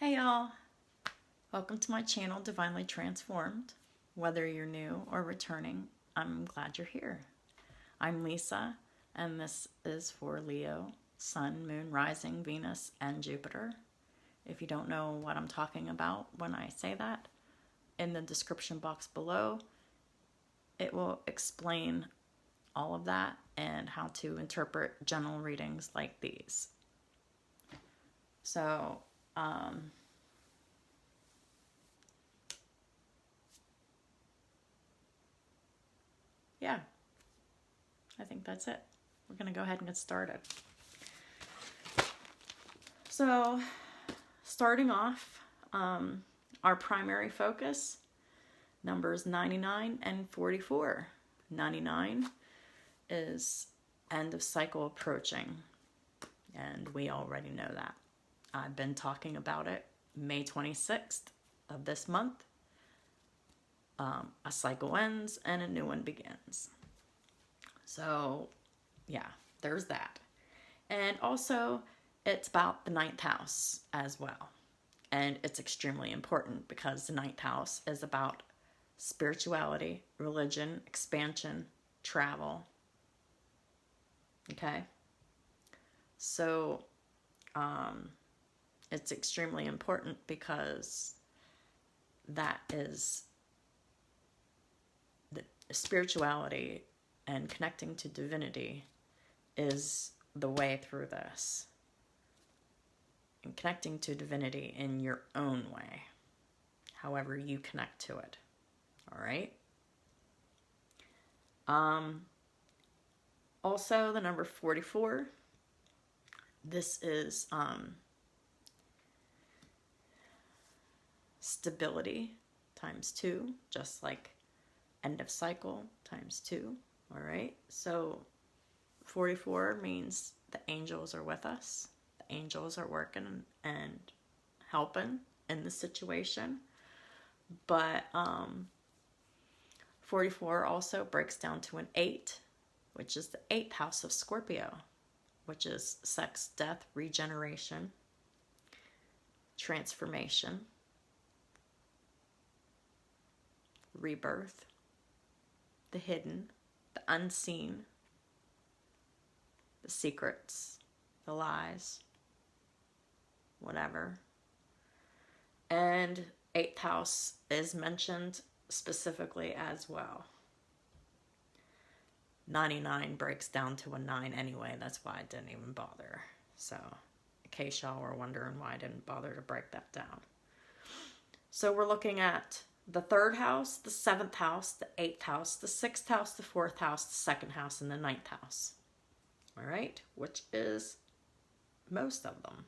Hey y'all, welcome to my channel, Divinely Transformed. Whether you're new or returning, I'm glad you're here. I'm Lisa, and this is for Leo, Sun, Moon, Rising, Venus, and Jupiter. If you don't know what I'm talking about when I say that, in the description box below, it will explain all of that and how to interpret general readings like these. So, yeah, I think that's it. We're going to go ahead and get started. So, starting off, our primary focus, numbers 99 and 44. 99 is end of cycle approaching, and we already know that. I've been talking about it. May 26th of this month, a cycle ends and a new one begins. So, yeah, there's that. And also, it's about the ninth house as well. And it's extremely important because the ninth house is about spirituality, religion, expansion, travel. Okay? So, it's extremely important because that is the spirituality and connecting to divinity is the way through this. And connecting to divinity in your own way, however you connect to it. All right? Also, the number 44, this is stability times 2, just like end of cycle times 2. All right? So 44 means the angels are with us. The angels are working and helping in the situation. But 44 also breaks down to an 8, which is the 8th house of Scorpio, which is sex, death, regeneration, transformation, rebirth, the hidden, the unseen, the secrets, the lies, whatever. And 8th house is mentioned specifically as well. 99 breaks down to a 9 anyway. That's why I didn't even bother. So, in case y'all were wondering why I didn't bother to break that down. So we're looking at the 3rd house, the 7th house, the 8th house, the 6th house, the 4th house, the 2nd house, and the 9th house. All right? Which is most of them.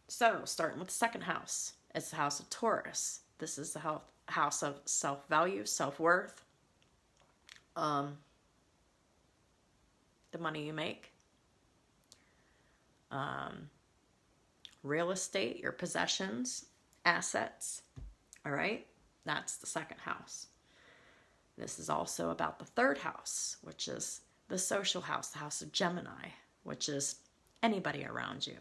So, starting with the 2nd house, it's the house of Taurus. This is the house of self-value, self-worth, the money you make, real estate, your possessions, assets. All right? That's the 2nd house. This is also about the 3rd house, which is the social house, the house of Gemini, which is anybody around you.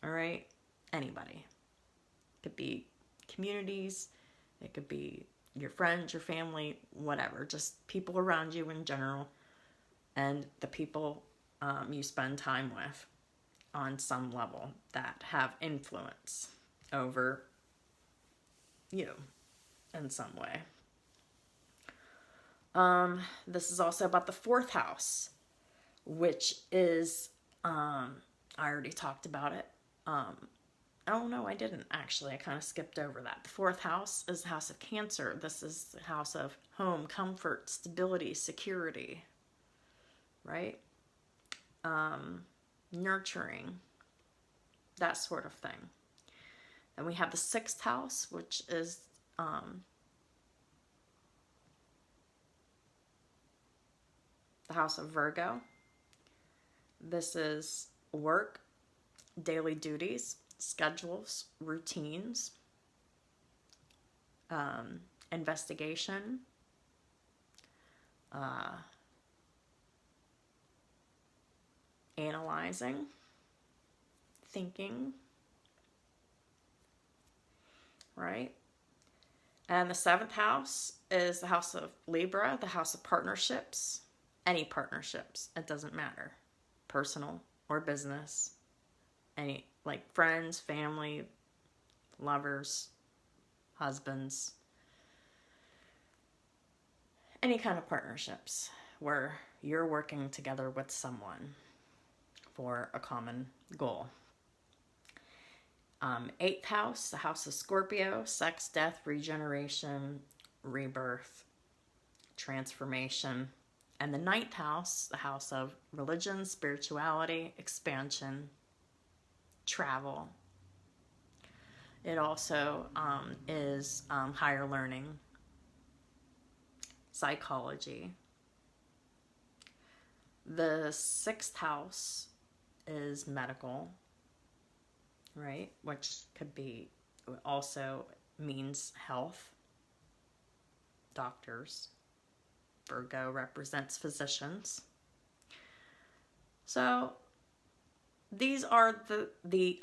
All right? Anybody. It could be communities, it could be your friends, your family, whatever. Just people around you in general, and the people you spend time with on some level that have influence over you in some way. This is also about the 4th house, which is, I already talked about it. Oh, no, I didn't, actually. I kind of skipped over that. The 4th house is the house of Cancer. This is the house of home, comfort, stability, security, right? Nurturing, that sort of thing. And we have the 6th house, which is the house of Virgo. This is work, daily duties, schedules, routines, investigation, analyzing, thinking, right? And the 7th house is the house of Libra, the house of partnerships, any partnerships. It doesn't matter, personal or business, any, like friends, family, lovers, husbands, any kind of partnerships where you're working together with someone for a common goal. 8th house, the house of Scorpio, sex, death, regeneration, rebirth, transformation. And the 9th house, the house of religion, spirituality, expansion, travel. It also is higher learning, psychology. The 6th house is medical, right? Which could be, also means health, doctors. Virgo represents physicians. So these are the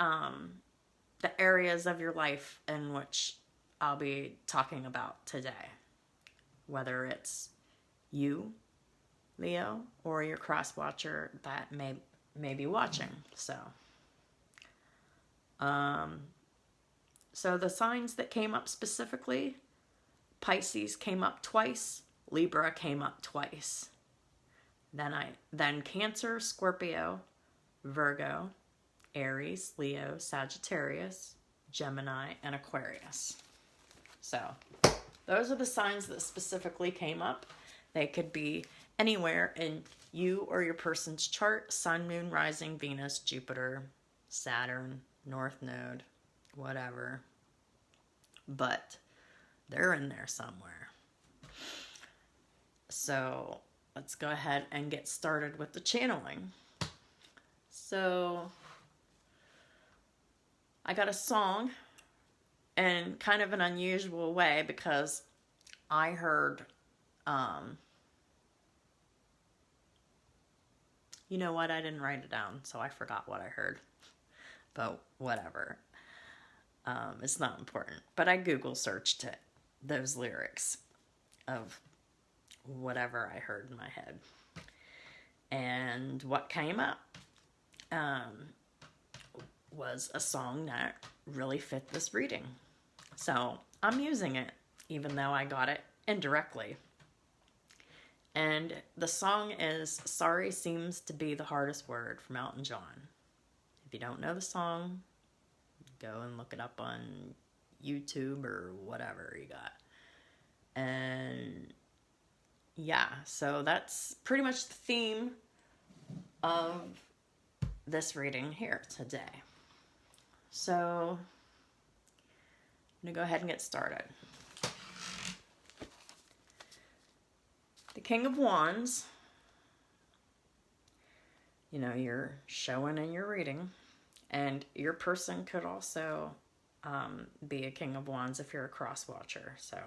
areas of your life in which I'll be talking about today. Whether it's you, Leo, or your cross watcher that may be watching. So the signs that came up specifically, Pisces came up twice, Libra came up twice. Then Cancer, Scorpio, Virgo, Aries, Leo, Sagittarius, Gemini, and Aquarius. So those are the signs that specifically came up. They could be anywhere in you or your person's chart: Sun, Moon, Rising, Venus, Jupiter, Saturn, North Node, whatever. But they're in there somewhere. So let's go ahead and get started with the channeling. So I got a song in kind of an unusual way because I heard, you know what, I didn't write it down, so I forgot what I heard, but whatever. It's not important, but I Google searched it, those lyrics of whatever I heard in my head, and what came up was a song that really fit this reading. So I'm using it, even though I got it indirectly. And the song is Sorry Seems to Be the Hardest Word from Elton John. If you don't know the song, go and look it up on YouTube or whatever you got. And yeah, so that's pretty much the theme of this reading here today. So I'm going to go ahead and get started. The King of Wands, you know, you're showing in your reading, and your person could also be a King of Wands if you're a cross watcher, so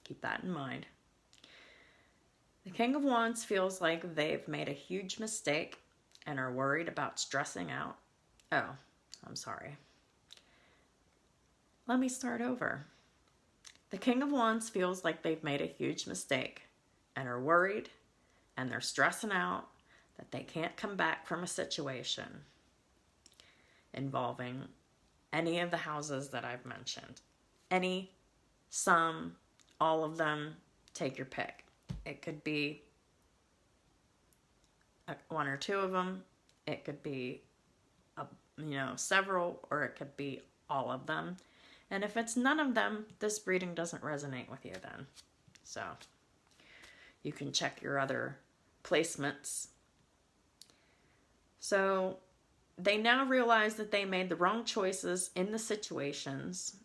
keep that in mind. The King of Wands feels like they've made a huge mistake and are worried about stressing out. Oh, I'm sorry. Let me start over. The King of Wands feels like they've made a huge mistake and are worried, and they're stressing out that they can't come back from a situation involving any of the houses that I've mentioned. Any, some, all of them, take your pick. It could be one or two of them. It could be, several, or it could be all of them. And if it's none of them, this reading doesn't resonate with you then. So you can check your other placements. So they now realize that they made the wrong choices in the situations.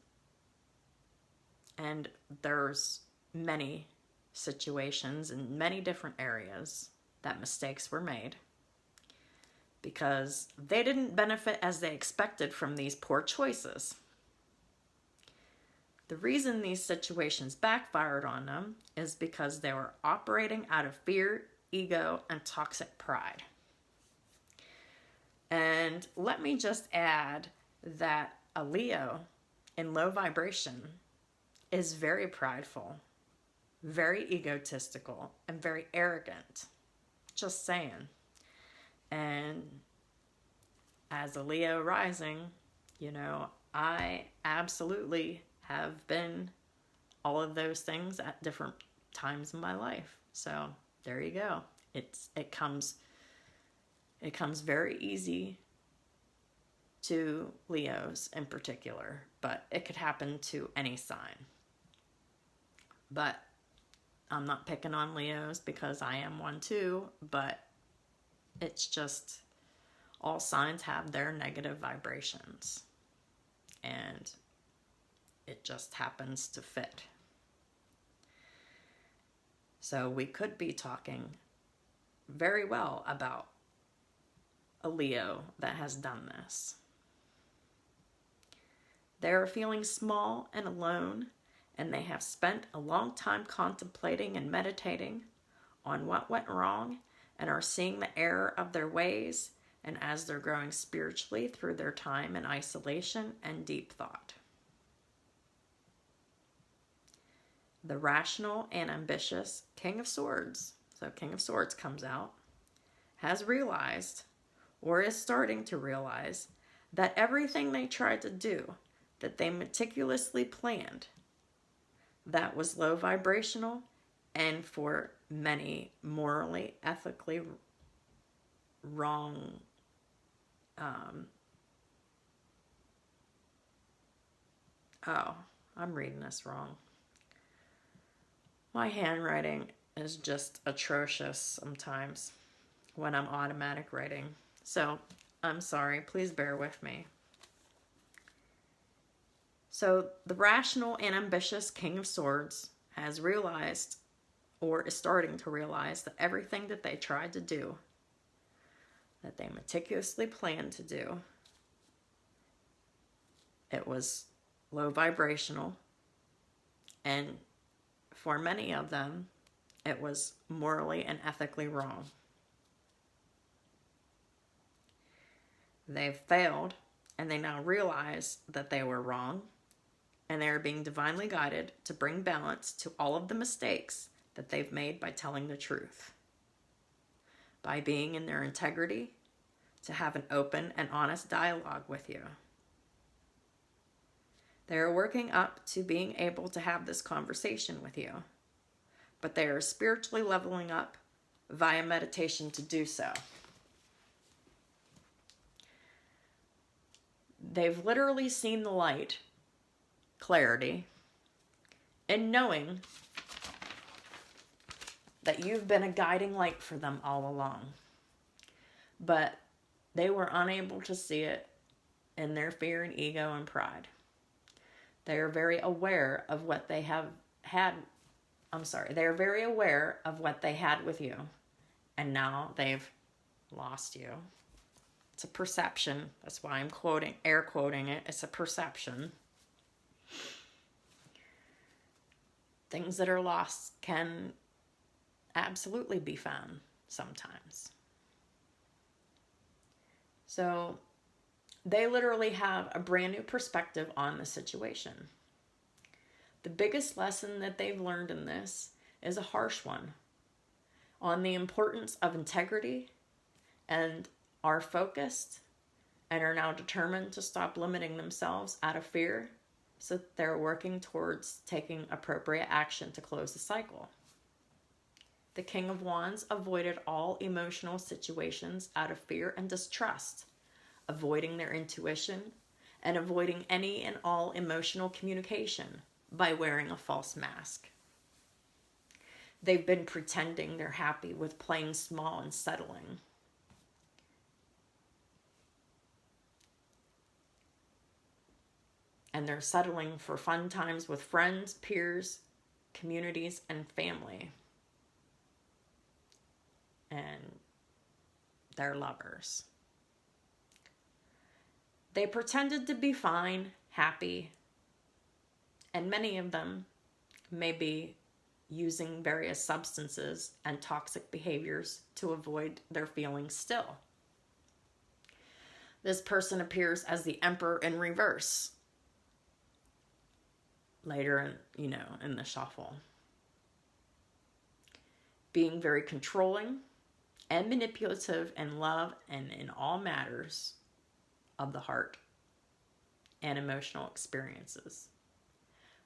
And there's many situations in many different areas that mistakes were made because they didn't benefit as they expected from these poor choices. The reason these situations backfired on them is because they were operating out of fear, ego, and toxic pride. And And let me just add that a Leo in low vibration is very prideful, very egotistical, and very arrogant. Just saying. And as a Leo rising, I absolutely have been all of those things at different times in my life. So there you go. It comes very easy to Leos in particular, but it could happen to any sign. But I'm not picking on Leos because I am one too, but it's just all signs have their negative vibrations, and it just happens to fit. So we could be talking very well about a Leo that has done this. They are feeling small and alone, and they have spent a long time contemplating and meditating on what went wrong and are seeing the error of their ways, and as they're growing spiritually through their time in isolation and deep thought. The rational and ambitious King of Swords, so King of Swords comes out, has realized, or is starting to realize, that everything they tried to do, that they meticulously planned, that was low vibrational and for many morally, ethically wrong I'm reading this wrong. My handwriting is just atrocious sometimes when I'm automatic writing. So I'm sorry, please bear with me. So the rational and ambitious King of Swords has realized, or is starting to realize, that everything that they tried to do, that they meticulously planned to do, it was low vibrational, and for many of them, it was morally and ethically wrong. They've failed, and they now realize that they were wrong, and they are being divinely guided to bring balance to all of the mistakes that they've made by telling the truth, by being in their integrity, to have an open and honest dialogue with you. They are working up to being able to have this conversation with you, but they are spiritually leveling up via meditation to do so. They've literally seen the light, clarity, and knowing that you've been a guiding light for them all along. But they were unable to see it in their fear and ego and pride. They are very aware of what they have had. They are very aware of what they had with you, and now they've lost you. It's a perception. That's why I'm air quoting it. It's a perception. Things that are lost can absolutely be found sometimes. So they literally have a brand new perspective on the situation. The biggest lesson that they've learned in this is a harsh one on the importance of integrity, and are focused and are now determined to stop limiting themselves out of fear, so that they're working towards taking appropriate action to close the cycle. The King of Wands avoided all emotional situations out of fear and distrust, avoiding their intuition and avoiding any and all emotional communication by wearing a false mask. They've been pretending they're happy with playing small and settling. And they're settling for fun times with friends, peers, communities, and family. And their lovers. They pretended to be fine, happy, and many of them may be using various substances and toxic behaviors to avoid their feelings still. This person appears as the Emperor in reverse later in the shuffle. Being very controlling and manipulative in love and in all matters of the heart and emotional experiences.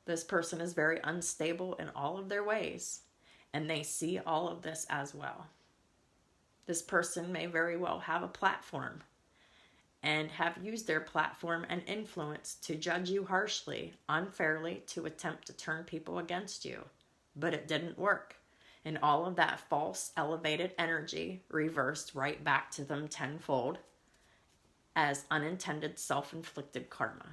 This person is very unstable in all of their ways, and they see all of this as well. This person may very well have a platform and have used their platform and influence to judge you harshly, unfairly, to attempt to turn people against you. But it didn't work. And all of that false, elevated energy reversed right back to them tenfold as unintended self-inflicted karma.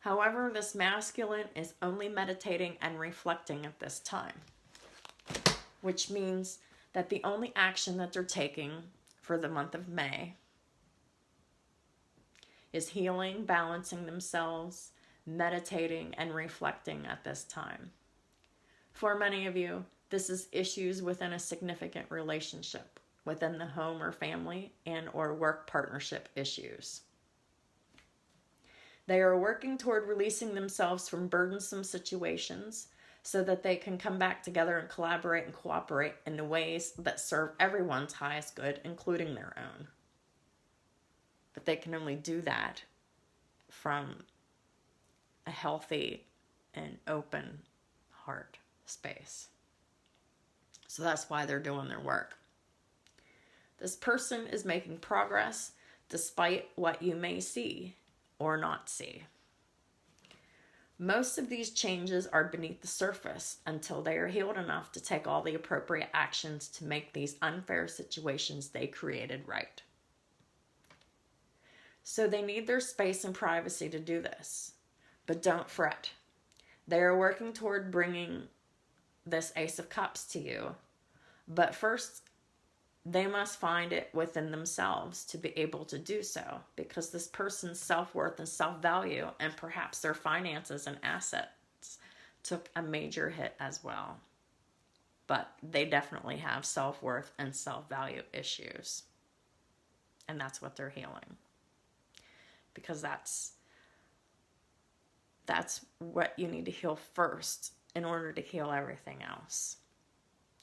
However, this masculine is only meditating and reflecting at this time, which means that the only action that they're taking for the month of May is healing, balancing themselves, meditating, and reflecting at this time. For many of you, this is issues within a significant relationship, within the home or family and or work partnership issues. They are working toward releasing themselves from burdensome situations so that they can come back together and collaborate and cooperate in the ways that serve everyone's highest good, including their own. But they can only do that from a healthy and open heart space. So that's why they're doing their work. This person is making progress despite what you may see or not see. Most of these changes are beneath the surface until they are healed enough to take all the appropriate actions to make these unfair situations they created right. So they need their space and privacy to do this. But don't fret. They are working toward bringing this Ace of Cups to you. But first, they must find it within themselves to be able to do so, because this person's self-worth and self-value and perhaps their finances and assets took a major hit as well. But they definitely have self-worth and self-value issues. And that's what they're healing. Because that's what you need to heal first in order to heal everything else.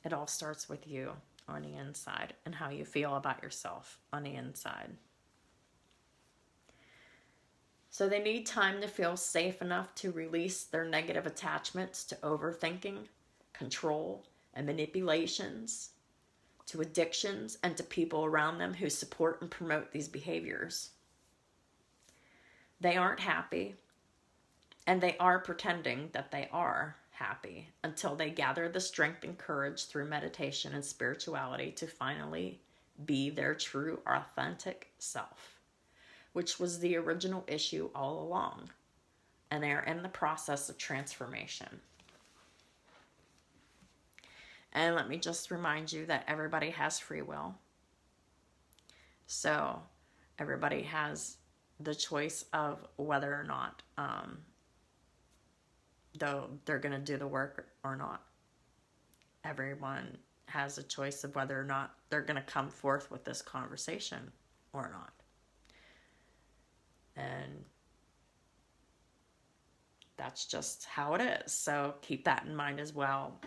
It all starts with you on the inside and how you feel about yourself on the inside. So they need time to feel safe enough to release their negative attachments to overthinking, control, and manipulations, to addictions, and to people around them who support and promote these behaviors. They aren't happy, and they are pretending that they are happy until they gather the strength and courage through meditation and spirituality to finally be their true, authentic self, which was the original issue all along. And they are in the process of transformation. And let me just remind you that everybody has free will. So everybody has the choice of whether or not though they're going to do the work or not. Everyone has a choice of whether or not they're going to come forth with this conversation or not. And that's just how it is. So keep that in mind as well,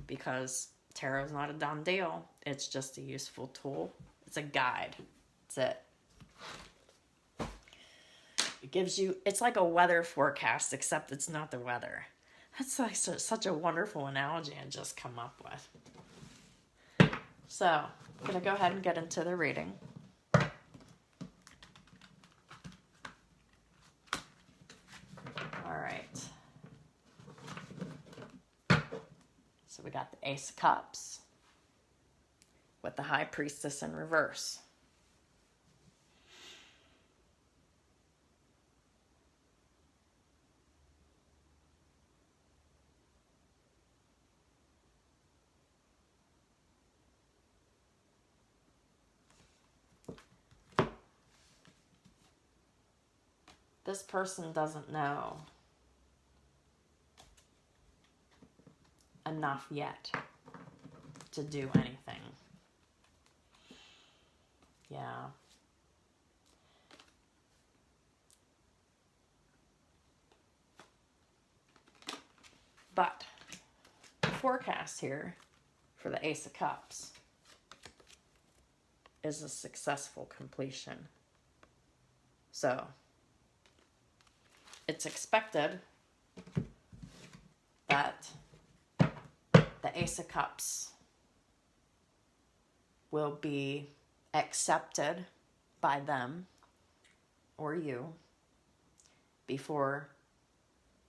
because tarot is not a done deal. It's just a useful tool. It's a guide. That's it. It gives you, it's like a weather forecast, except it's not the weather. That's like such a wonderful analogy I just come up with. So, I'm going to go ahead and get into the reading. All right. So we got the Ace of Cups with the High Priestess in reverse. This person doesn't know enough yet to do anything. Yeah. But the forecast here for the Ace of Cups is a successful completion. So it's expected that the Ace of Cups will be accepted by them or you before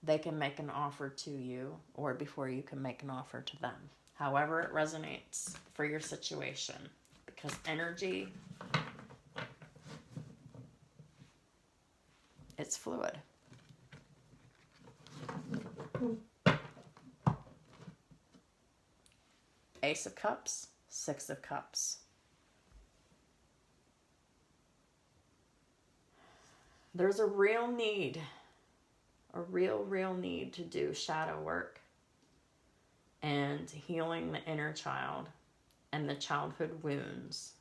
they can make an offer to you or before you can make an offer to them. However it resonates for your situation, because energy, it's fluid. Ace of Cups, Six of Cups. There's a real need, a real need to do shadow work and healing the inner child and the childhood wounds.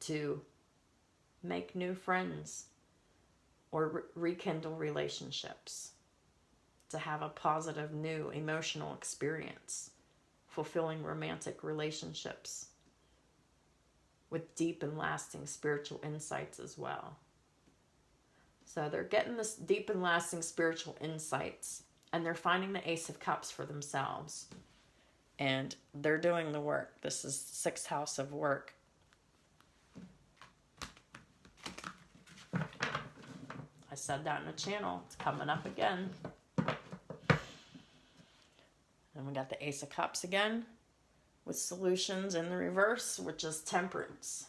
To make new friends or rekindle relationships. To have a positive new emotional experience. Fulfilling romantic relationships. With deep and lasting spiritual insights as well. So they're getting this deep and lasting spiritual insights, and they're finding the Ace of Cups for themselves. And they're doing the work. This is the sixth house of work. I said that in the channel. It's coming up again. And we got the Ace of Cups again, with solutions in the reverse, which is Temperance.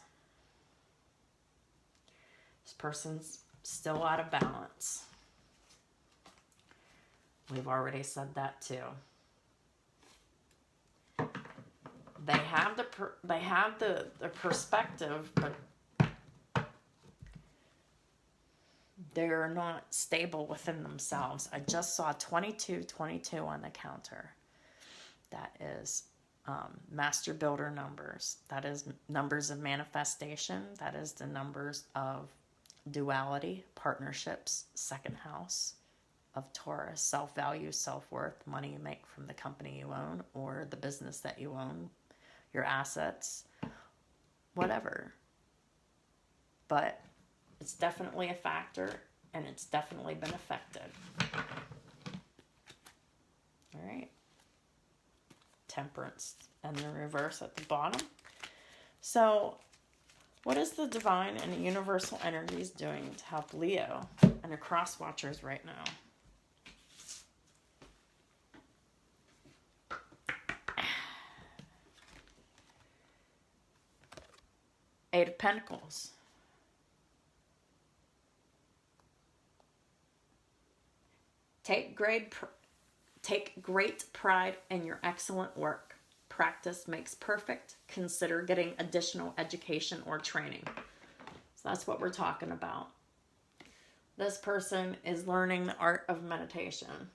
This person's still out of balance. We've already said that too. They have the perspective, but they're not stable within themselves. I just saw 2222 on the counter. That is master builder numbers. That is numbers of manifestation. That is the numbers of duality, partnerships, second house of Taurus, self-value, self-worth, money you make from the company you own or the business that you own, your assets, whatever. But it's definitely a factor, and it's definitely been affected. All right. Temperance and the reverse at the bottom. So what is the divine and the universal energies doing to help Leo and the cross watchers right now? Eight of Pentacles. Take great pride in your excellent work. Practice makes perfect. Consider getting additional education or training. So that's what we're talking about. This person is learning the art of meditation.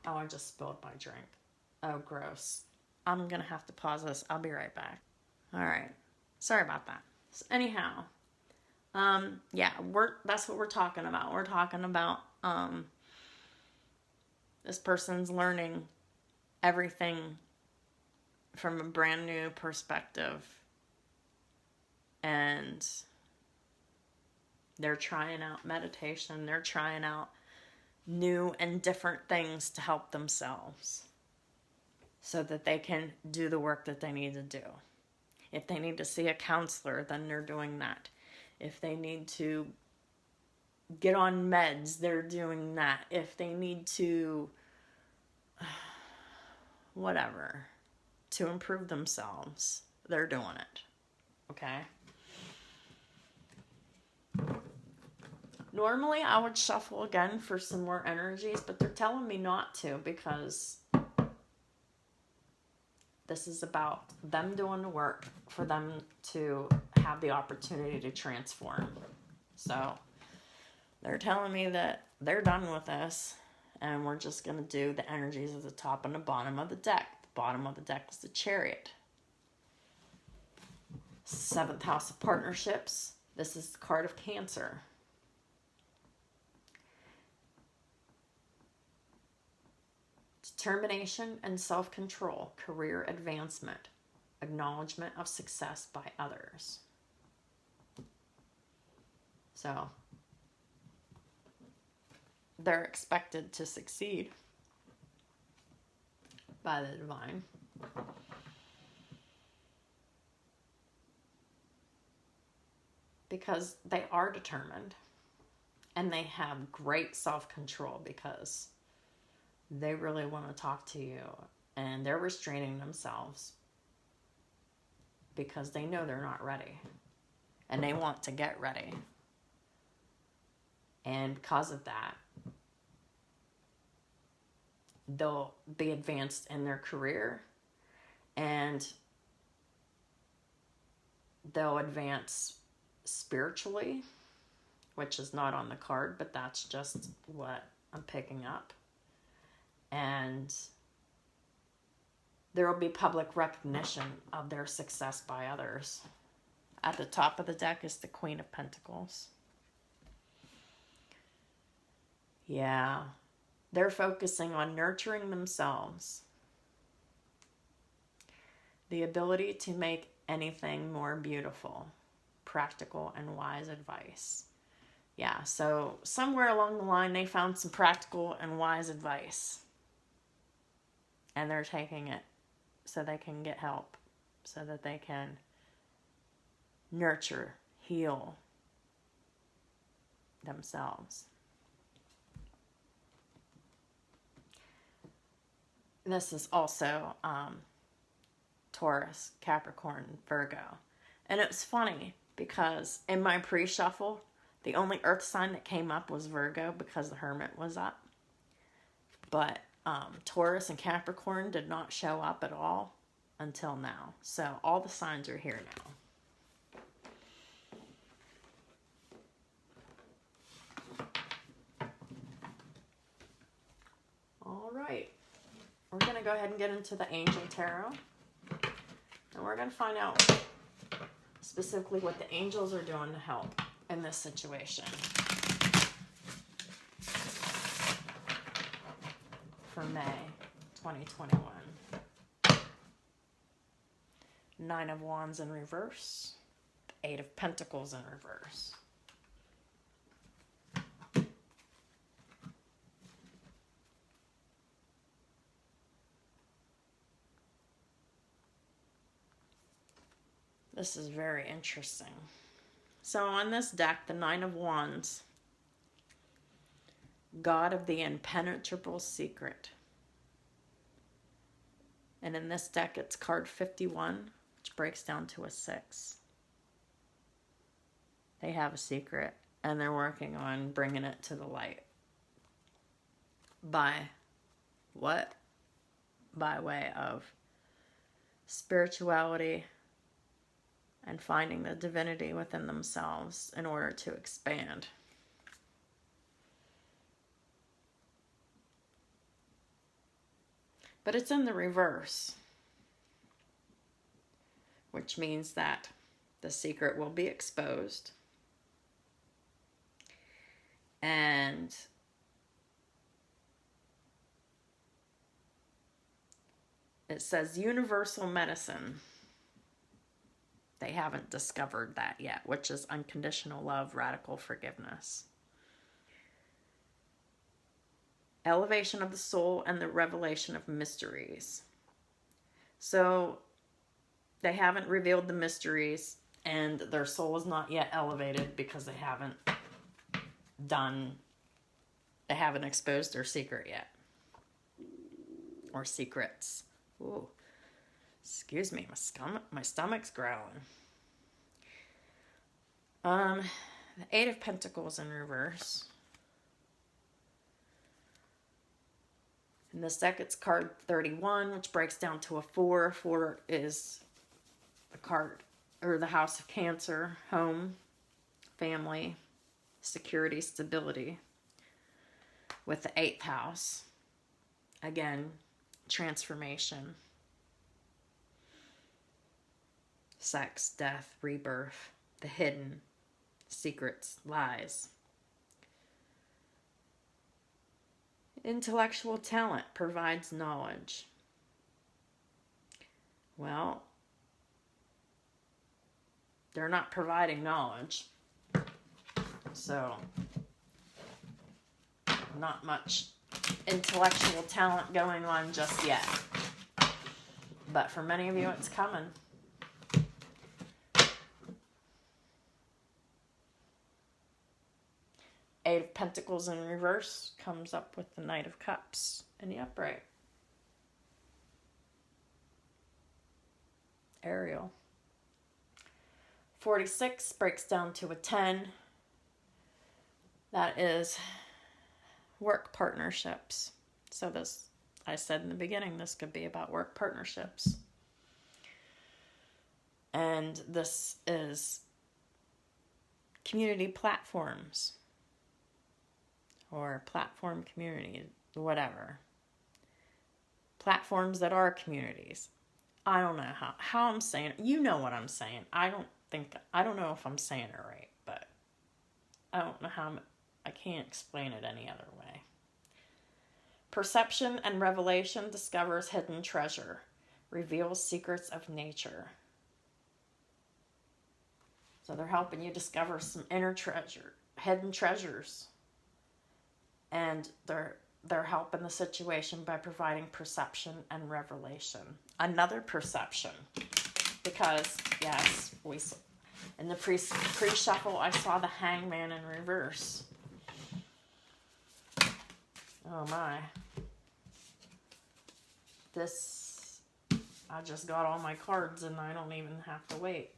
Oh, I just spilled my drink. Oh, gross. I'm going to have to pause this. I'll be right back. All right. Sorry about that. So anyhow, that's what we're talking about. We're talking about this person's learning everything from a brand new perspective. And they're trying out meditation. They're trying out new and different things to help themselves so that they can do the work that they need to do. If they need to see a counselor, then they're doing that. If they need to get on meds, they're doing that. If they need to, whatever, to improve themselves, they're doing it. Okay? Normally, I would shuffle again for some more energies, but they're telling me not to because this is about them doing the work for them to have the opportunity to transform. So they're telling me that they're done with this, and we're just going to do the energies of the top and the bottom of the deck. The bottom of the deck is the Chariot. Seventh house of partnerships. This is the card of Cancer. determination and self-control, career advancement, acknowledgement of success by others. So they're expected to succeed by the divine. Because they are determined. And they have great self-control because they really want to talk to you. And they're restraining themselves because they know they're not ready. And they want to get ready. And because of that, they'll be advanced in their career. And they'll advance spiritually, which is not on the card, but that's just what I'm picking up. And there will be public recognition of their success by others. At the top of the deck is the Queen of Pentacles. Yeah, they're focusing on nurturing themselves. The ability to make anything more beautiful. Practical and wise advice. Yeah, so somewhere along the line they found some practical and wise advice. And they're taking it so they can get help. So that they can nurture, heal themselves. This is also Taurus, Capricorn, Virgo. And it was funny because in my pre-shuffle, the only earth sign that came up was Virgo because the Hermit was up. But Taurus and Capricorn did not show up at all until now. So all the signs are here now. All right. We're going to go ahead and get into the Angel Tarot. And we're going to find out specifically what the angels are doing to help in this situation. For May 2021. Nine of Wands in reverse. Eight of Pentacles in reverse. This is very interesting. So on this deck, the Nine of Wands, God of the impenetrable secret. And in this deck, it's card 51, which breaks down to a 6. They have a secret, and they're working on bringing it to the light. By what? By way of spirituality and finding the divinity within themselves in order to expand. But it's in the reverse, which means that the secret will be exposed. And it says universal medicine. They haven't discovered that yet, which is unconditional love, radical forgiveness. Elevation of the soul and the revelation of mysteries. So they haven't revealed the mysteries and their soul is not yet elevated because they haven't exposed their secret yet. Or secrets. Ooh. Excuse me, my stomach's growling. The Eight of Pentacles in reverse. In this deck, it's card 31, which breaks down to a 4. 4 is the card, or the house of Cancer, home, family, security, stability. With the 8th house, again, transformation. Sex, death, rebirth, the hidden, secrets, lies. Intellectual talent provides knowledge. Well, they're not providing knowledge. So, not much intellectual talent going on just yet. But for many of you, it's coming. Eight of Pentacles in reverse comes up with the Knight of Cups in the upright. Ariel. 46 breaks down to a 10. That is work partnerships. So this, I said in the beginning, this could be about work partnerships. And this is community platforms. Or platform community, whatever. Platforms that are communities. I don't know how I'm saying it. You know what I'm saying. I don't know if I'm saying it right, but I don't know how, I can't explain it any other way. Perception and revelation discovers hidden treasure, reveals secrets of nature. So they're helping you discover some inner treasure, hidden treasures. And they're helping the situation by providing perception and revelation. Another perception. Because, yes, in the pre-shuffle, I saw the Hangman in reverse. Oh my. I just got all my cards and I don't even have to wait.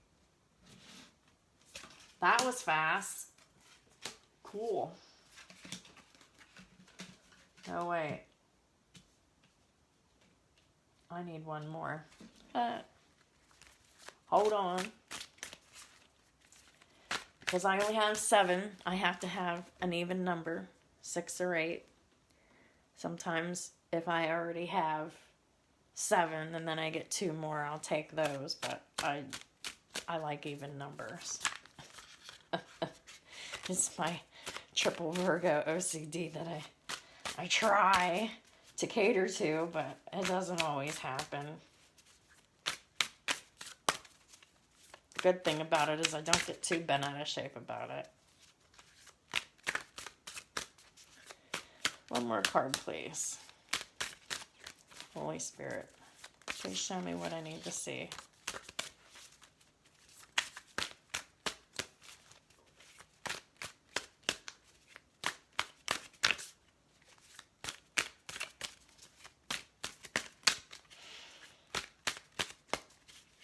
That was fast. Cool. Oh, wait. I need one more. Hold on. Because I only have 7, I have to have an even number, 6 or 8. Sometimes if I already have 7 and then I get 2 more, I'll take those. But I like even numbers. It's my triple Virgo OCD that I try to cater to, but it doesn't always happen. Good thing about it is I don't get too bent out of shape about it. One more card, please. Holy Spirit, please show me what I need to see.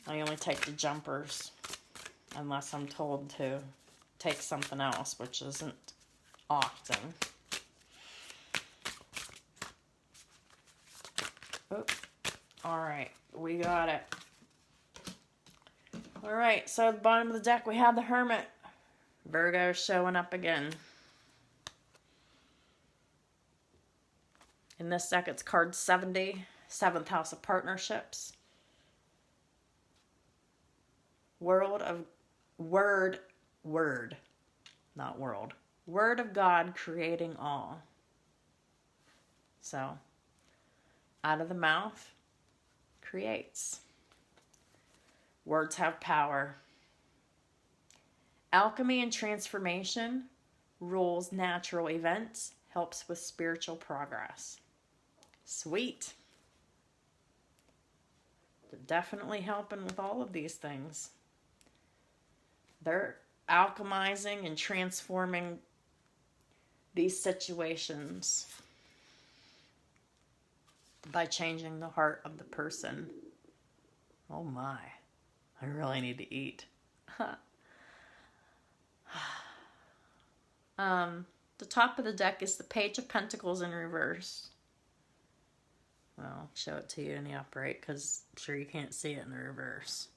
I only take the jumpers unless I'm told to take something else, which isn't often. Oops. All right, we got it. All right, so at the bottom of the deck, we have the Hermit. Virgo showing up again. In this deck, it's card 70, 7th house of partnerships. Word of God creating all. So, out of the mouth creates. Words have power. Alchemy and transformation rules natural events, helps with spiritual progress. Sweet. They're definitely helping with all of these things. They're alchemizing and transforming these situations by changing the heart of the person. Oh my, I really need to eat. The top of the deck is the Page of Pentacles in reverse. Well, I'll show it to you in the upright because I'm sure you can't see it in the reverse.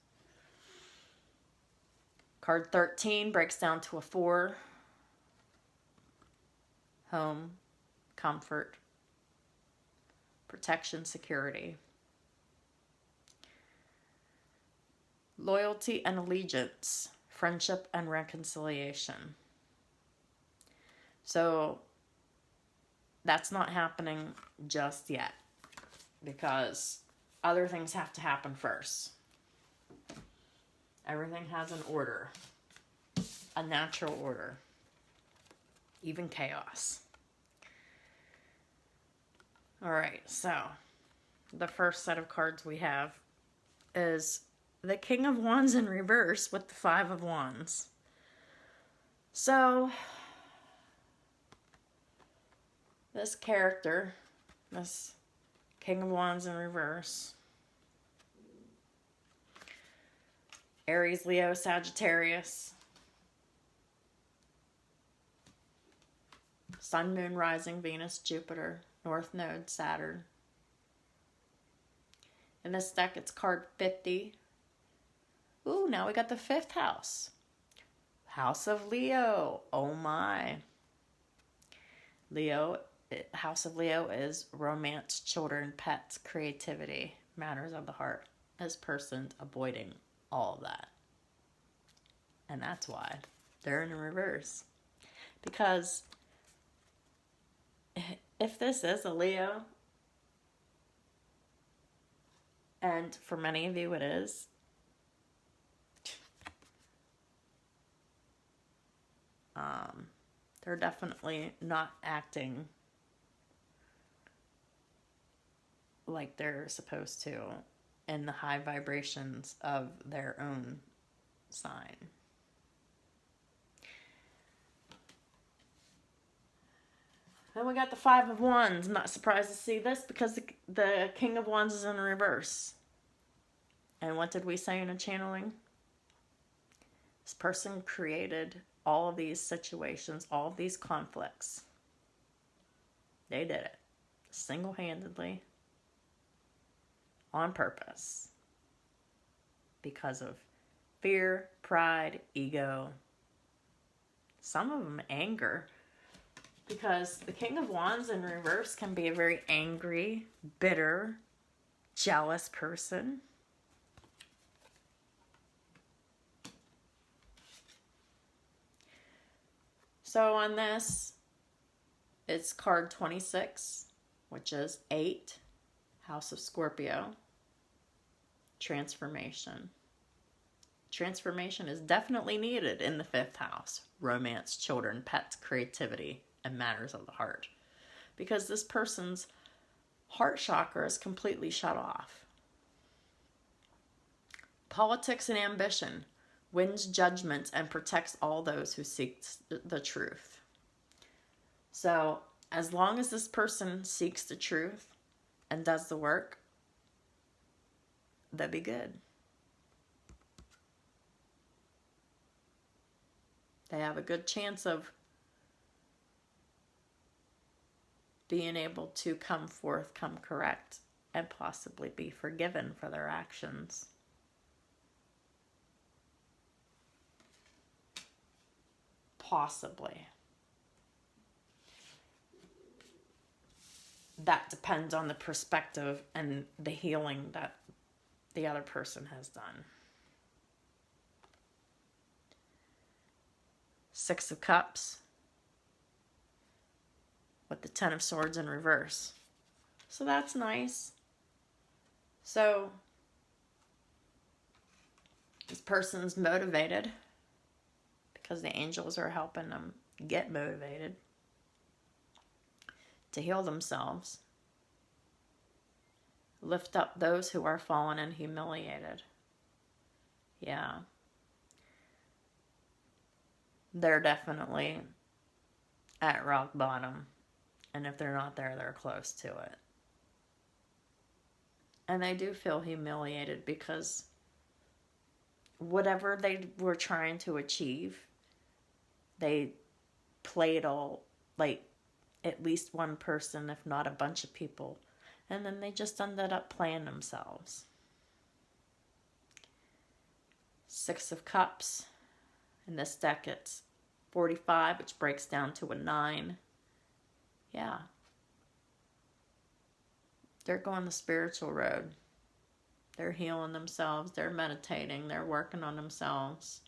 Card 13 breaks down to a 4. Home, comfort, protection, security. Loyalty and allegiance, friendship and reconciliation. So, that's not happening just yet, because other things have to happen first. Everything has an order, a natural order, even chaos. All right, so the first set of cards we have is the King of Wands in reverse with the Five of Wands. So this character, this King of Wands in reverse, Aries, Leo, Sagittarius, Sun, Moon, Rising, Venus, Jupiter, North Node, Saturn. In this deck, it's card 50. Ooh, now we got the 5th house. House of Leo. Oh my. Leo, House of Leo is romance, children, pets, creativity, matters of the heart. This person's avoiding all of that. And that's why they're in reverse. Because if this is a Leo, and for many of you it is, they're definitely not acting like they're supposed to in the high vibrations of their own sign. Then we got the Five of Wands. I'm not surprised to see this because the King of Wands is in reverse. And what did we say in a channeling? This person created all of these situations, all of these conflicts. They did it single-handedly, on purpose, because of fear, pride, ego, some of them anger, because the King of Wands in reverse can be a very angry, bitter, jealous person. So on this, it's card 26, which is 8, House of Scorpio, transformation. Transformation is definitely needed in the 5th house, romance, children, pets, creativity, and matters of the heart. Because this person's heart chakra is completely shut off. Politics and ambition. Wins judgment and protects all those who seek the truth. So, as long as this person seeks the truth and does the work, they'll be good. They have a good chance of being able to come forth, come correct, and possibly be forgiven for their actions. Possibly. That depends on the perspective and the healing that the other person has done. 6 of Cups with the 10 of Swords in reverse. So that's nice. So this person's motivated because the angels are helping them get motivated to heal themselves. Lift up those who are fallen and humiliated. Yeah. They're definitely at rock bottom. And if they're not there, they're close to it. And they do feel humiliated because whatever they were trying to achieve, they played all, like, at least one person, if not a bunch of people. And then they just ended up playing themselves. 6 of Cups. In this deck, it's 45, which breaks down to a 9. Yeah. They're going the spiritual road. They're healing themselves. They're meditating. They're working on themselves.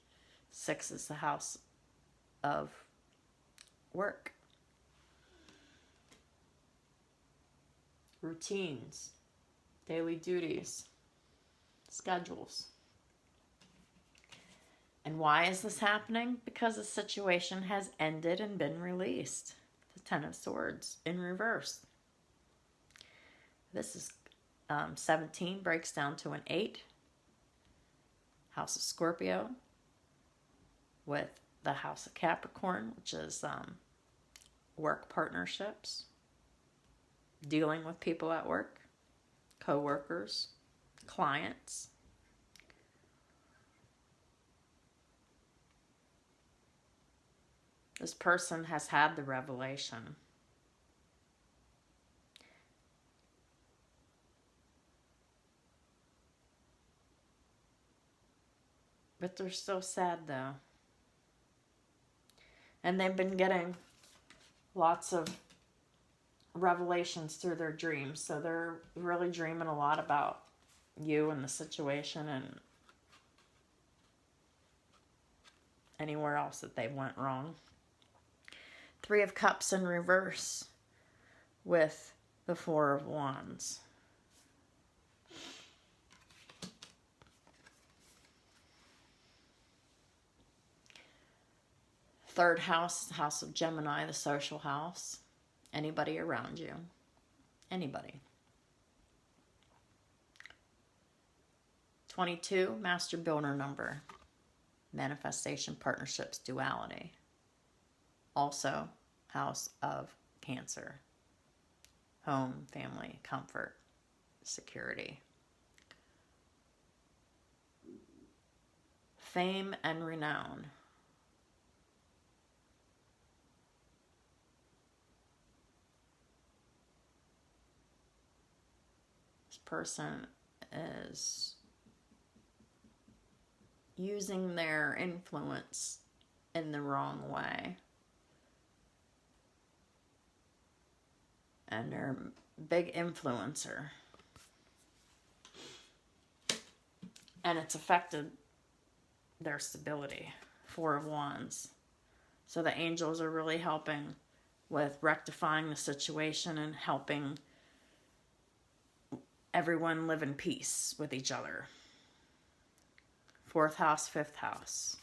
6 is the house of work. routines, daily duties, schedules. And why is this happening? Because the situation has ended and been released. The Ten of Swords in reverse. This is 17 breaks down to an 8. House of Scorpio with the House of Capricorn, which is work partnerships, dealing with people at work, co-workers, clients. This person has had the revelation. But they're still sad though. And they've been getting lots of revelations through their dreams. So they're really dreaming a lot about you and the situation and anywhere else that they went wrong. 3 of Cups in reverse with the 4 of Wands. Third house, the house of Gemini, the social house. Anybody around you. Anybody. 22, master builder number. Manifestation, partnerships, duality. Also, house of Cancer. Home, family, comfort, security. Fame and renown. This person is using their influence in the wrong way. And they're a big influencer. And it's affected their stability. 4 of Wands. So the angels are really helping with rectifying the situation and helping everyone live in peace with each other. 4th house, 5th house.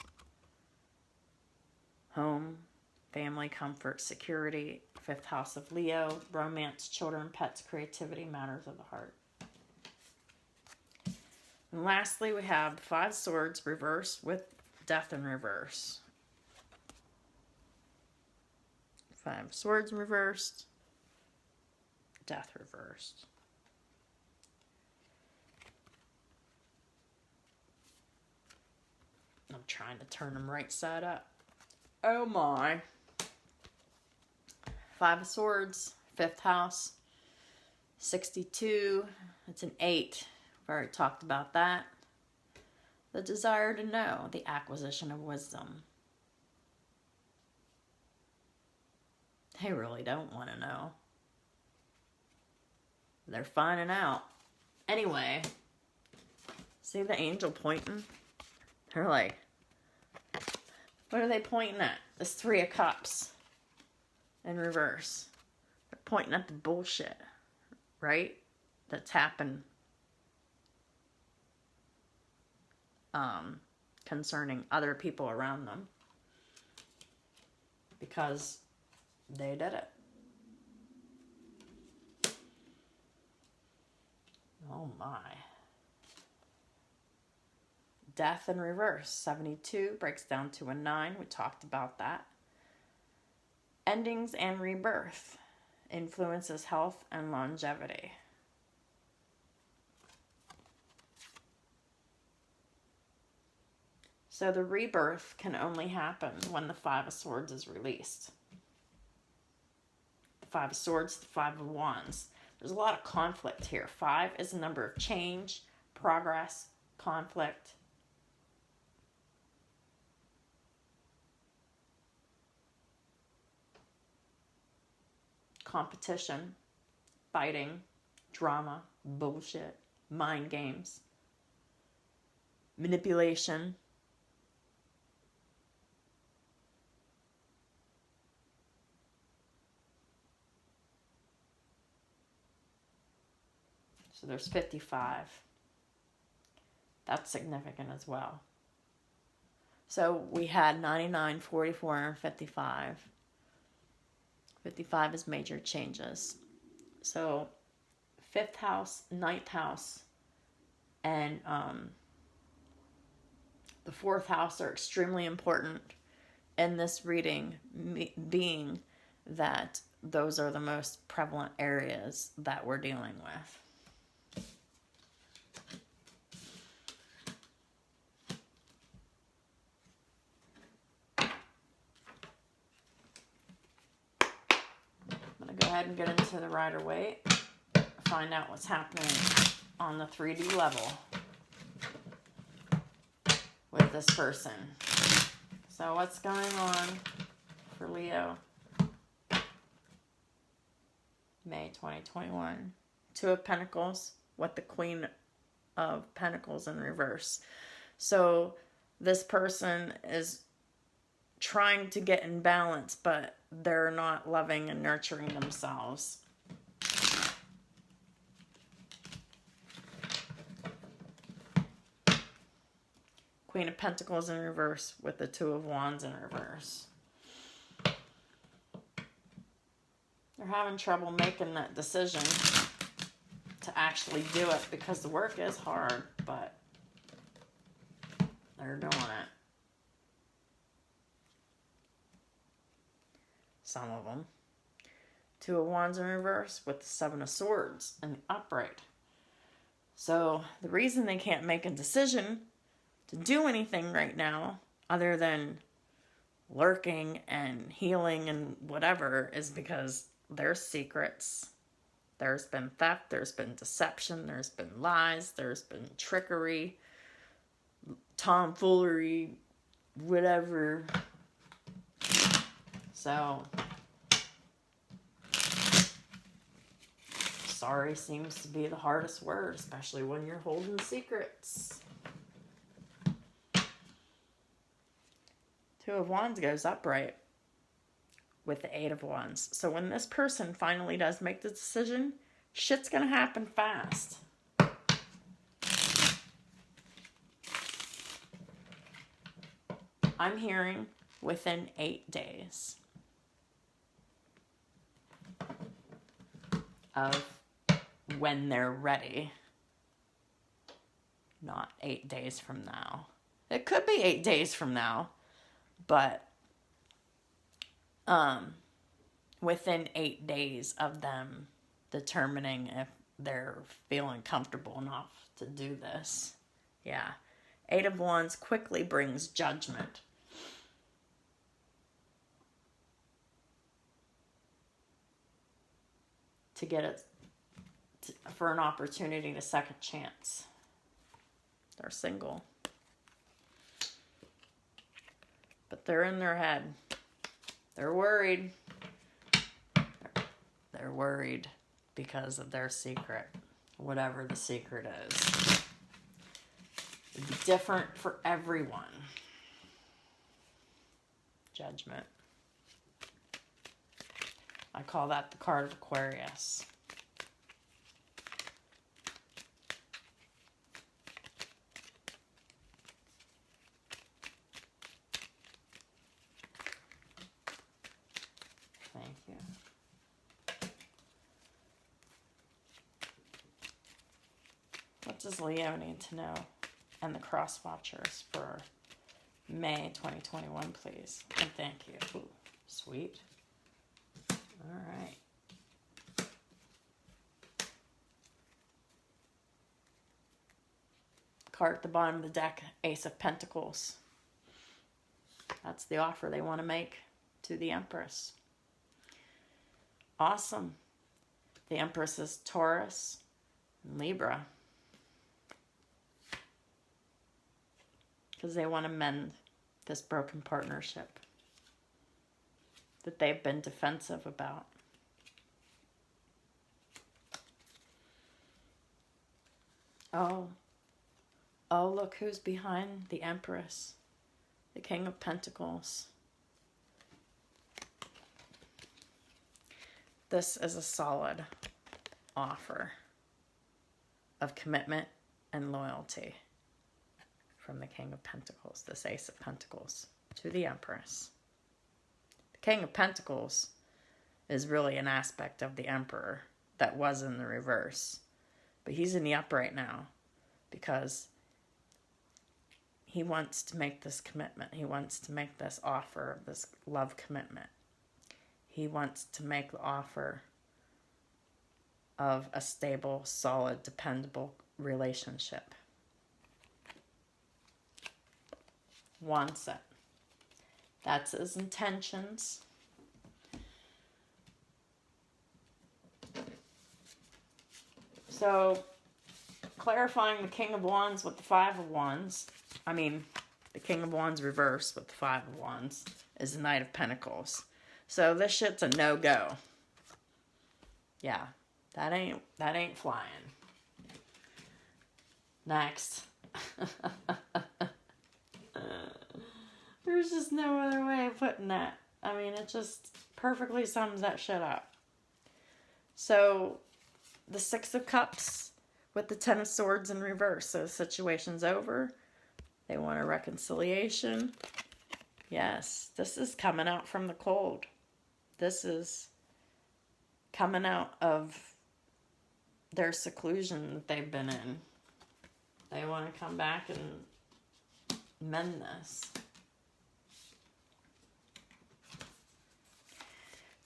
Home, family, comfort, security. 5th house of Leo, romance, children, pets, creativity, matters of the heart. And lastly, we have 5 swords reversed with death in reverse. 5 swords reversed, death reversed. I'm trying to turn them right side up. Oh my. 5 of Swords, 5th house, 62. It's an 8. We've already talked about that. The desire to know, the acquisition of wisdom. They really don't want to know. They're finding out. Anyway, see the angel pointing? They're like, what are they pointing at? This 3 of Cups in reverse. They're pointing at the bullshit, right? That's happened concerning other people around them. Because they did it. Oh my. Death in reverse. 72 breaks down to a 9. We talked about that. Endings and rebirth. Influences health and longevity. So the rebirth can only happen when the 5 of Swords is released. The 5 of Swords, the 5 of Wands. There's a lot of conflict here. 5 is a number of change, progress, conflict. Competition, fighting, drama, bullshit, mind games, manipulation. So there's 55. That's significant as well. So we had 99, 44, and 55. 55 is major changes. So 5th house, 9th house, and the 4th house are extremely important in this reading, being that those are the most prevalent areas that we're dealing with. I'm going to go ahead and get into the Rider-Waite, find out what's happening on the 3D level with this person. So what's going on for Leo? May 2021. 2 of Pentacles with the Queen of Pentacles in reverse. So this person is trying to get in balance, but they're not loving and nurturing themselves. Queen of Pentacles in reverse with the 2 of Wands in reverse. They're having trouble making that decision to actually do it because the work is hard, but they're doing it. Some of them. 2 of Wands in reverse with the 7 of Swords in the upright. So the reason they can't make a decision to do anything right now other than lurking and healing and whatever is because there's secrets. There's been theft, there's been deception, there's been lies, there's been trickery, tomfoolery, whatever. So sorry seems to be the hardest word, especially when you're holding secrets. 2 of Wands goes upright with the 8 of Wands. So when this person finally does make the decision, shit's gonna happen fast. I'm hearing within 8 days of when they're ready. Not 8 days from now. It could be 8 days from now, but within 8 days of them determining if they're feeling comfortable enough to do this. Yeah. 8 of Wands quickly brings judgment. To get it for an opportunity to second chance. They're single. But they're in their head. They're worried. They're worried because of their secret. Whatever the secret is. It'd be different for everyone. Judgment. I call that the card of Aquarius. Thank you. What does Leo need to know? And the cross watchers for May 2021, please. And thank you. Ooh, sweet. All right. Card at the bottom of the deck, Ace of Pentacles. That's the offer they want to make to the Empress. Awesome. The Empress is Taurus and Libra. Because they want to mend this broken partnership that they've been defensive about. Oh, look who's behind the Empress, the King of Pentacles. This is a solid offer. of commitment and loyalty from the King of Pentacles, this Ace of Pentacles, to the Empress. The King of Pentacles is really an aspect of the Emperor that was in the reverse. But he's in the upright now because he wants to make this commitment. He wants to make this offer, this love commitment. He wants to make the offer of a stable, solid, dependable relationship. Wants it. That's his intentions. So, clarifying the King of Wands with the Five of Wands. The King of Wands reversed with the Five of Wands is the Knight of Pentacles. So this shit's a no-go. Yeah, that ain't flying. Next. There's just no other way of putting that. It just perfectly sums that shit up. So, the Six of Cups with the Ten of Swords in reverse. So the situation's over. They want a reconciliation. Yes, this is coming out from the cold. This is coming out of their seclusion that they've been in. They want to come back and mend this.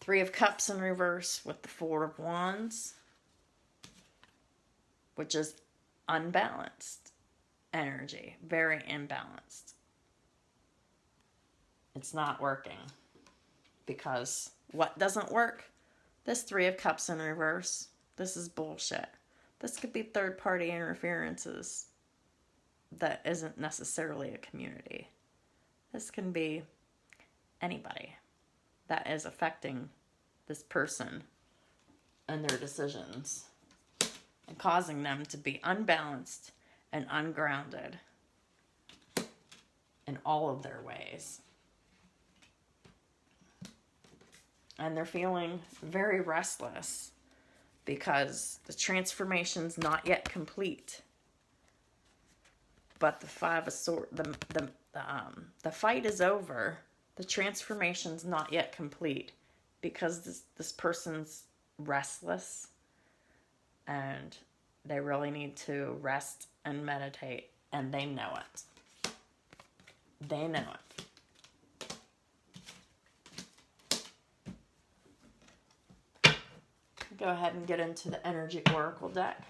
Three of Cups in reverse with the Four of Wands, which is unbalanced energy, very imbalanced. It's not working because what doesn't work? This Three of Cups in reverse, this is bullshit. This could be third-party interferences that isn't necessarily a community. This can be anybody that is affecting this person and their decisions and causing them to be unbalanced and ungrounded in all of their ways. And they're feeling very restless because the transformation's not yet complete. But the Five of Swords, the fight is over. The transformation's not yet complete because this person's restless and they really need to rest and meditate, and they know it. They know it. Go ahead and get into the Energy Oracle deck.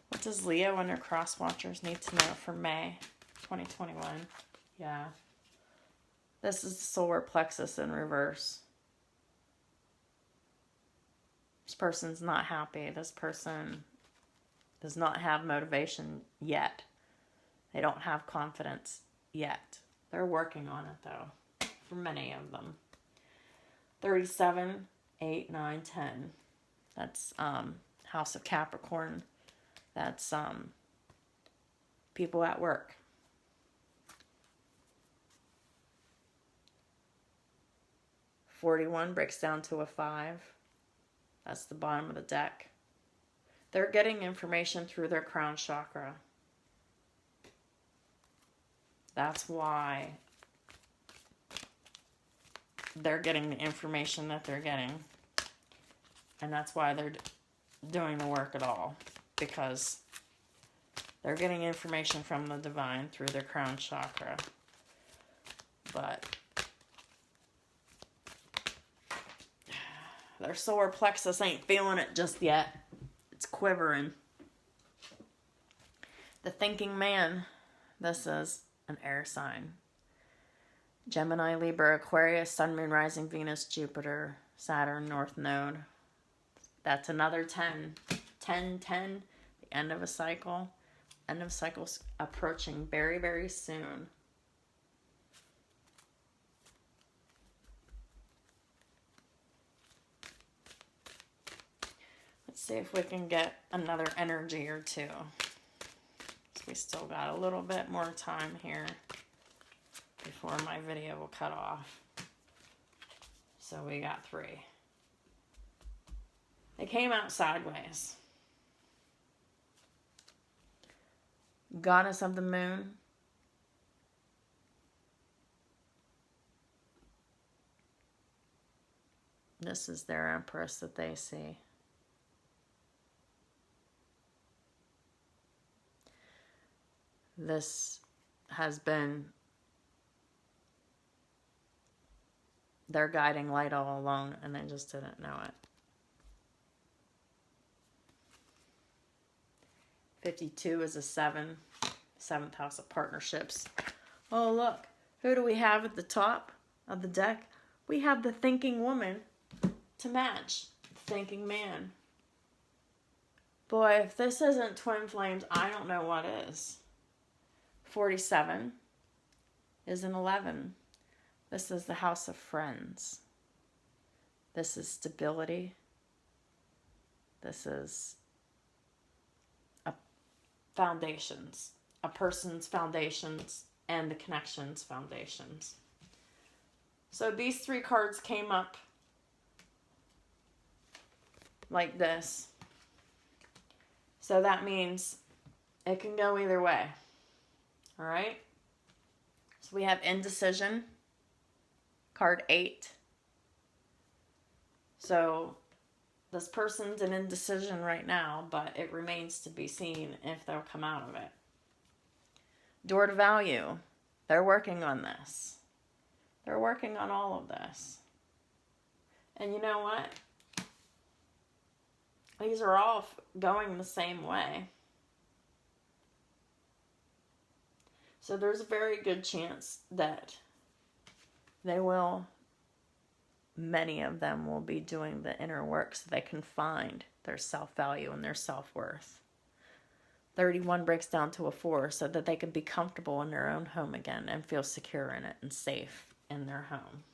What does Leo and her cross watchers need to know for May 2021? Yeah. This is the solar plexus in reverse. This person's not happy. This person does not have motivation yet. They don't have confidence yet. They're working on it, though, for many of them. 37, 8, 9, 10. That's House of Capricorn. That's people at work. 41 breaks down to a 5. That's the bottom of the deck. They're getting information through their crown chakra. That's why they're getting the information that they're getting. And that's why they're doing the work at all. Because they're getting information from the divine through their crown chakra. But their solar plexus ain't feeling it just yet. It's quivering. The thinking man. This is an air sign. Gemini, Libra, Aquarius, Sun, Moon, Rising, Venus, Jupiter, Saturn, North Node. That's another 10. 10, 10, the end of a cycle. End of cycle's approaching very, very soon. Let's see if we can get another energy or two. We still got a little bit more time here before my video will cut off. So we got 3. They came out sideways. Goddess of the moon. This is their empress that they see. This has been their guiding light all along, and they just didn't know it. 52 is a 7. 7th house of partnerships. Oh, look. Who do we have at the top of the deck? We have the thinking woman to match the thinking man. Boy, if this isn't twin flames, I don't know what is. 47 is an 11. This is the house of friends. This is stability. This is foundations. A person's foundations and the connections foundations. So these 3 cards came up like this. So that means it can go either way. All right? So we have indecision, card 8. So this person's in indecision right now, but it remains to be seen if they'll come out of it. Door to value. They're working on this. They're working on all of this. And you know what? These are all going the same way. So there's a very good chance that many of them will be doing the inner work so they can find their self-value and their self-worth. 31 breaks down to a 4 so that they can be comfortable in their own home again and feel secure in it and safe in their home.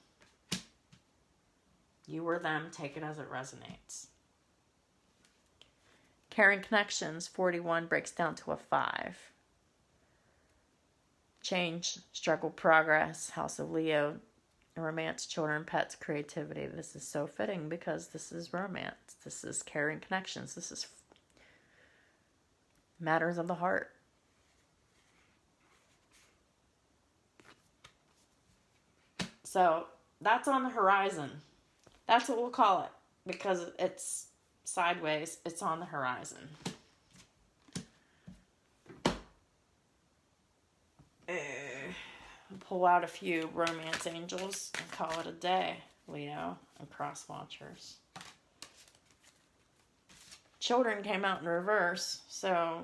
You or them, take it as it resonates. Caring connections, 41 breaks down to a 5. Change, struggle, progress, House of Leo, romance, children, pets, creativity. This is so fitting because this is romance. This is caring connections. This is matters of the heart. So that's on the horizon. That's what we'll call it because it's sideways. It's on the horizon. Pull out a few romance angels and call it a day, Leo and cross watchers. Children came out in reverse, so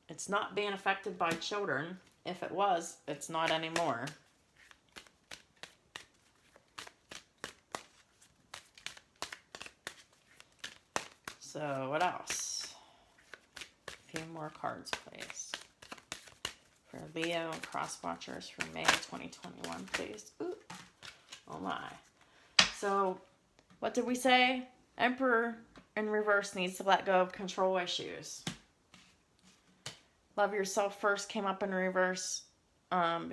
it's not being affected by children. If it was, it's not anymore. So what else? A few more cards, please. For Leo and cross watchers for May 2021, please. Ooh. Oh my. So, what did we say? Emperor in reverse needs to let go of control issues. Love yourself first came up in reverse